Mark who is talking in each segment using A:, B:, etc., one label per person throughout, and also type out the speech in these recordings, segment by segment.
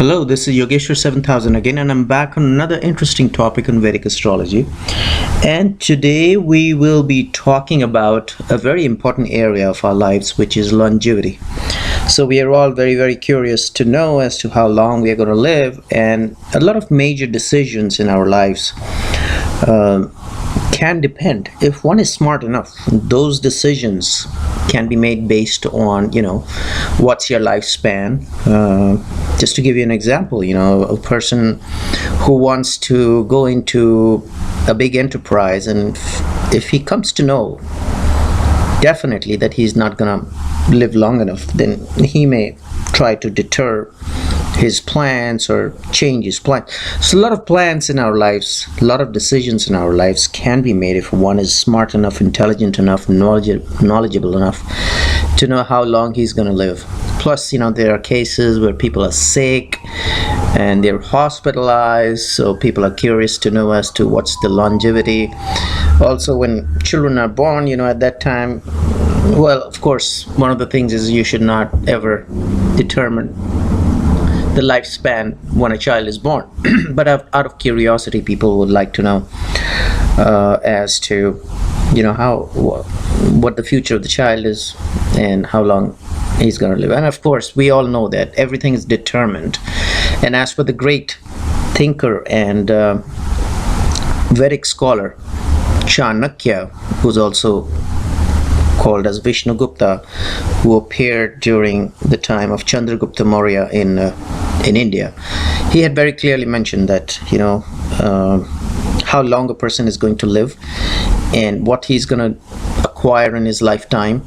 A: Hello, this is Yogeshwar 7000 again, and I'm back on another interesting topic on Vedic astrology. And today we will be talking about a very important area of our lives, which is longevity. So we are all very, very curious to know as to how long we are going to live, and a lot of major decisions in our lives can depend. If one is smart enough, those decisions can be made based on, what's your lifespan. Just to give you an example, a person who wants to go into a big enterprise, and if he comes to know definitely that he's not gonna live long enough, then he may try to deter his plans or change his plan. So a lot of plans in our lives, a lot of decisions in our lives can be made if one is smart enough, intelligent enough, knowledgeable enough to know how long he's going to live. Plus, there are cases where people are sick and they're hospitalized, so people are curious to know as to what's the longevity. Also, when children are born, at that time, well, of course, one of the things is you should not ever determine the lifespan when a child is born. But out of curiosity, people would like to know as to what the future of the child is and how long he's going to live. And of course, we all know that everything is determined. And as for the great thinker and Vedic scholar Chanakya, who's also called as Vishnugupta, who appeared during the time of Chandragupta Maurya in India, he had very clearly mentioned that how long a person is going to live and what he's going to acquire in his lifetime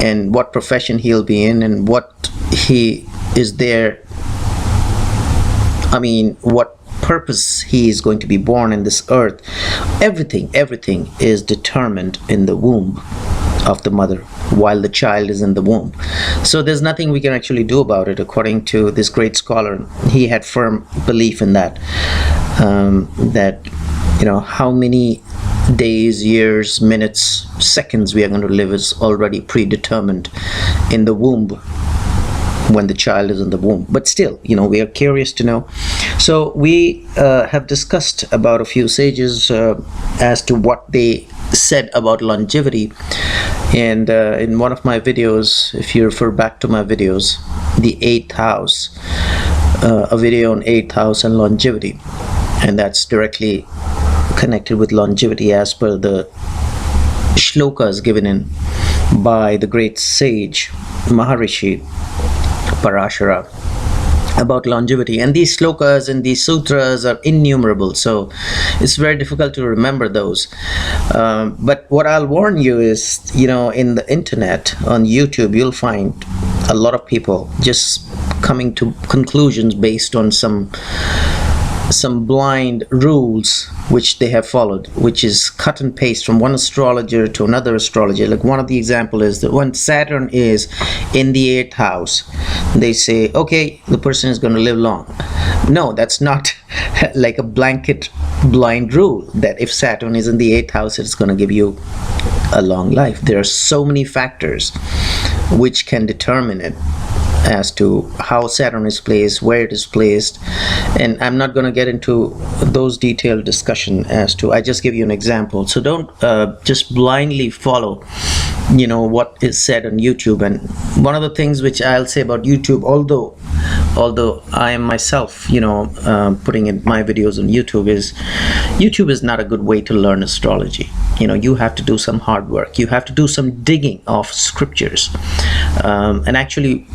A: and what profession he'll be in and what he is there, what purpose he is going to be born in this earth. Everything is determined in the womb of the mother while the child is in the womb. So there's nothing we can actually do about it. According to this great scholar, he had firm belief in that, how many days, years, minutes, seconds we are going to live is already predetermined in the womb when the child is in the womb. But still, we are curious to know. So we have discussed about a few sages as to what they said about longevity. And in one of my videos, if you refer back to my videos, the 8th house, a video on 8th house and longevity, and that's directly connected with longevity as per the shlokas given in by the great sage Maharishi Parashara about longevity. And these slokas and these sutras are innumerable, so it's very difficult to remember those. But what I'll warn you is, in the internet, on YouTube, you'll find a lot of people just coming to conclusions based on some blind rules which they have followed, which is cut and paste from one astrologer to another astrologer. Like one of the example is that when Saturn is in the 8th house, they say, okay, the person is going to live long. No, that's not like a blanket blind rule that if Saturn is in the 8th house, it's going to give you a long life. There are so many factors which can determine it as to how Saturn is placed, where it is placed, and I'm not going to get into those detailed discussion as to, I just give you an example. So don't just blindly follow what is said on YouTube. And one of the things which I'll say about YouTube, although I am myself putting in my videos on YouTube is not a good way to learn astrology. You have to do some hard work, you have to do some digging of scriptures, and actually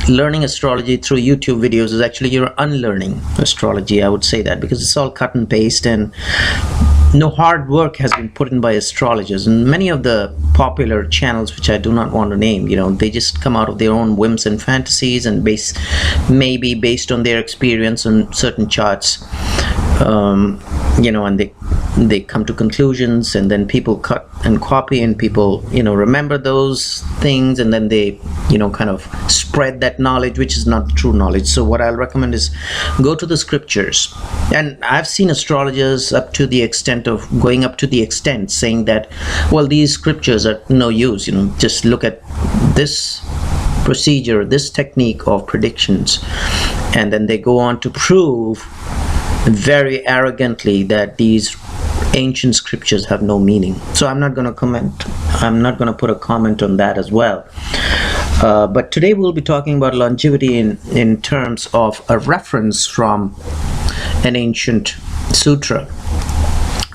A: learning astrology through YouTube videos is actually you're unlearning astrology. I would say that because it's all cut and paste and no hard work has been put in by astrologers. And many of the popular channels, which I do not want to name, they just come out of their own whims and fantasies and maybe based on their experience on certain charts, and they come to conclusions, and then people cut and copy, and people remember those things, and then they kind of spread that knowledge, which is not true knowledge. So what I'll recommend is go to the scriptures. And I've seen astrologers going up to the extent saying that, well, these scriptures are no use, just look at this procedure, this technique of predictions, And then they go on to prove very arrogantly that these ancient scriptures have no meaning. So I'm not going to comment. I'm not going to put a comment on that as well. But today we'll be talking about longevity in terms of a reference from an ancient sutra.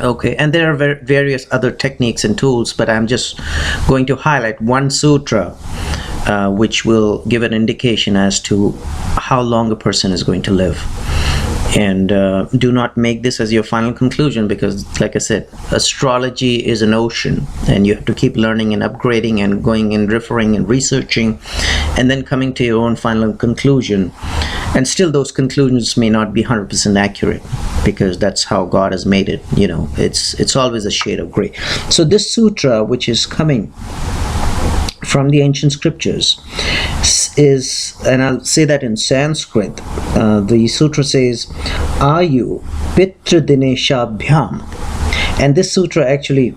A: Okay, and there are various other techniques and tools, but I'm just going to highlight one sutra which will give an indication as to how long a person is going to live. And do not make this as your final conclusion, because like I said, astrology is an ocean and you have to keep learning and upgrading and going and referring and researching and then coming to your own final conclusion. And still those conclusions may not be 100% accurate, because that's how God has made it. You know, it's always a shade of gray. So this sutra, which is coming from the ancient scriptures, is, and I'll say that in Sanskrit, the sutra says Ayu Pitradineshabhyam, and this sutra actually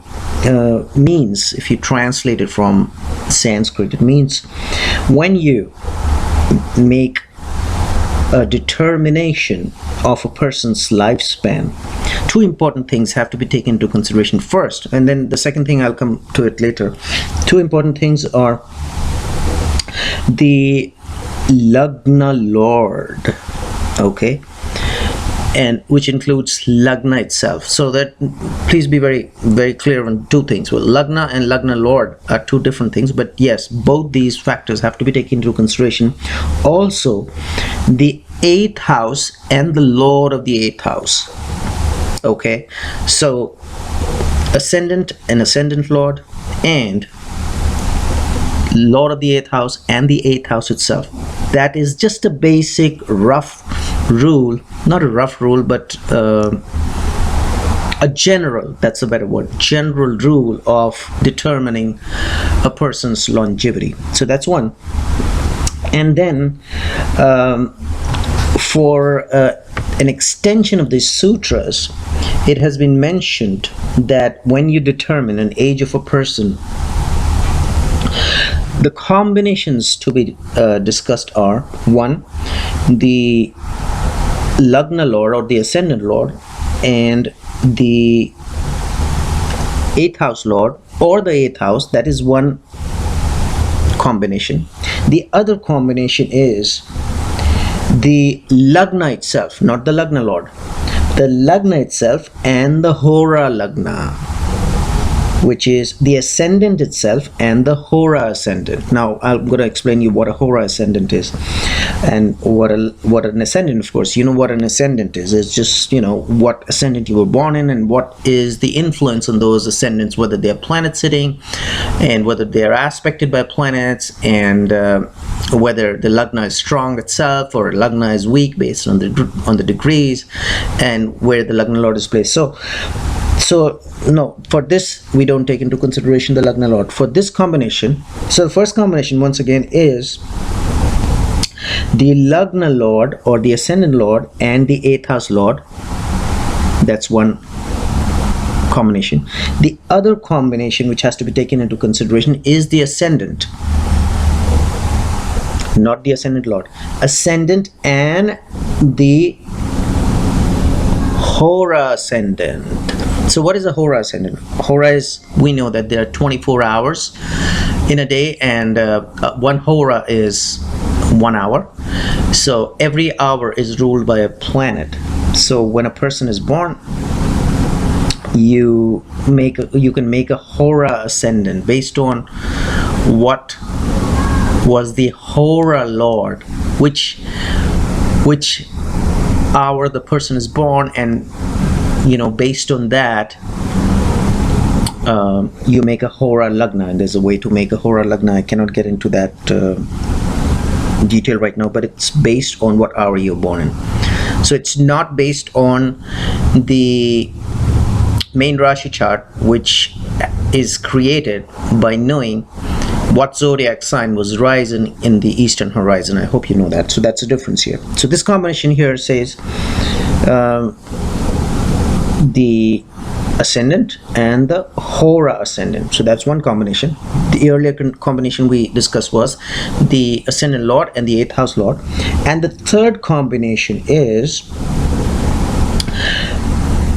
A: means, if you translate it from Sanskrit, it means when you make a determination of a person's lifespan, two important things have to be taken into consideration first, and then the second thing, I'll come to it later. Two important things are the Lagna Lord, okay, and which includes Lagna itself. So that, please be very, very clear on two things. Well, Lagna and Lagna Lord are two different things, but yes, both these factors have to be taken into consideration. Also, the 8th house and the Lord of the 8th house. Okay, so ascendant and ascendant Lord, and Lord of the 8th house and the 8th house itself. That is just a basic rough rule, not a rough rule, but a general, that's a better word, general rule of determining a person's longevity. So that's one. And then for an extension of these sutras, it has been mentioned that when you determine an age of a person, the combinations to be discussed are: one, the Lagna Lord or the Ascendant Lord, and the 8th house Lord or the 8th house. That is one combination. The other combination is the Lagna itself, not the Lagna Lord, the Lagna itself and the Hora Lagna, which is the ascendant itself and the Hora ascendant. Now I'm going to explain you what a Hora ascendant is and what an ascendant. Of course, you know what an ascendant is. It's just, you know, what ascendant you were born in and what is the influence on those ascendants, whether they're planet sitting and whether they're aspected by planets, and whether the Lagna is strong itself or Lagna is weak based on the degrees, and where the Lagna Lord is placed. So no, for this we don't take into consideration the Lagna Lord for this combination. So the first combination, once again, is the Lagna Lord or the Ascendant Lord and the 8th house Lord. That's one combination. The other combination which has to be taken into consideration is the Ascendant, not the Ascendant Lord, Ascendant and the Hora Ascendant. So what is a Hora Ascendant? Hora is, we know that there are 24 hours in a day, and one Hora is 1 hour. So every hour is ruled by a planet. So when a person is born, you can make a Hora Ascendant based on what was the Hora Lord, which hour the person is born, and you know, based on that, you make a Hora Lagna. And there's a way to make a Hora Lagna. I cannot get into that detail right now, but it's based on what hour you're born in. So it's not based on the main Rashi chart, which is created by knowing what zodiac sign was rising in the eastern horizon. I hope you know that. So that's the difference here. So this combination here says the ascendant and the Hora ascendant. So that's one combination. The earlier combination we discussed was the ascendant lord and the 8th house lord. And the third combination is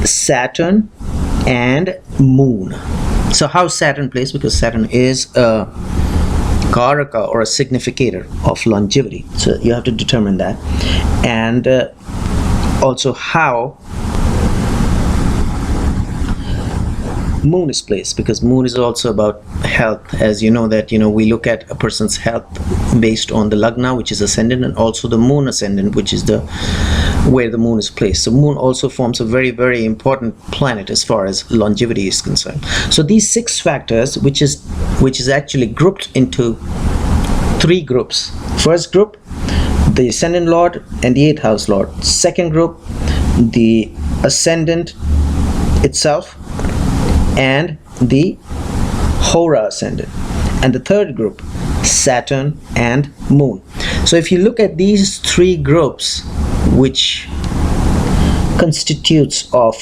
A: Saturn and Moon. So how Saturn plays, because Saturn is a Karaka or a significator of longevity. So you have to determine that. And also how Moon is placed, because Moon is also about health. As you know that, we look at a person's health based on the Lagna, which is ascendant, and also the Moon ascendant, which is where the Moon is placed. So Moon also forms a very, very important planet as far as longevity is concerned. So these 6 factors, which is actually grouped into 3 groups. First group, the ascendant lord and the 8th house lord. Second group, the ascendant itself and the Hora ascendant. And the third group, Saturn and Moon. So if you look at these 3 groups, which constitutes of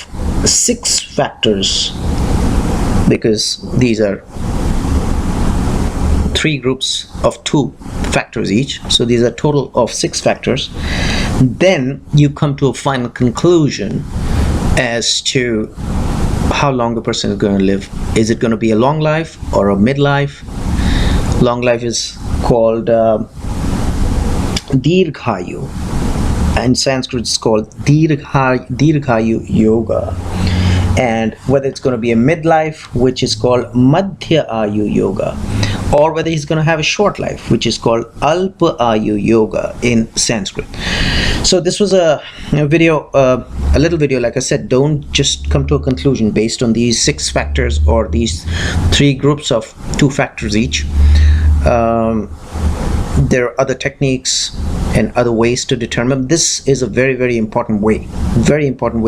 A: 6 factors, because these are 3 groups of 2 factors each, so these are total of 6 factors, then you come to a final conclusion as to how long a person is going to live. Is it going to be a long life or a midlife? Long life is called Dirghayu. In Sanskrit it's called Dirghayu Yoga. And whether it's going to be a midlife, which is called Madhya Ayu Yoga, or whether he's going to have a short life, which is called Alpa Ayu Yoga in Sanskrit. So this was a video, a little video. Like I said, don't just come to a conclusion based on these 6 factors or these 3 groups of 2 factors each. There are other techniques and other ways to determine. This is a very, very important way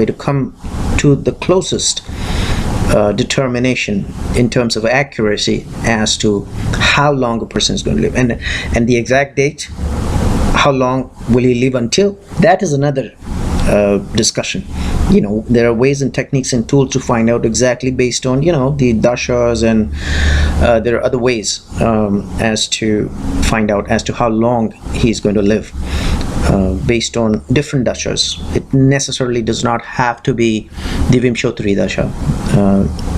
A: to come to the closest determination in terms of accuracy as to how long a person is going to live, and the exact date, how long will he live until, that is another discussion. There are ways and techniques and tools to find out exactly based on the dashas, and there are other ways as to find out as to how long he's going to live based on different dashas. It necessarily does not have to be the Vimshotri dasha.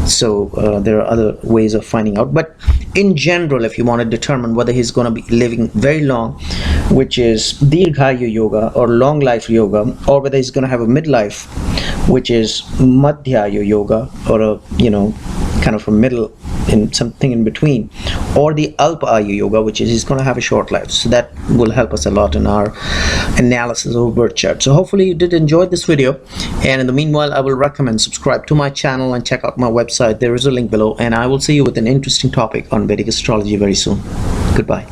A: So there are other ways of finding out, but in general, if you want to determine whether he's going to be living very long, which is Dirghayu Yoga or long life yoga, or whether he's going to have a midlife, which is Madhyayu Yoga, or a kind of a middle, in something in between, or the Alpa Ayu Yoga, which is he's going to have a short life. So that will help us a lot in our analysis of birth chart. So hopefully you did enjoy this video, and in the meanwhile I will recommend subscribe to my channel and check out my website. There is a link below, and I will see you with an interesting topic on Vedic astrology very soon. Goodbye.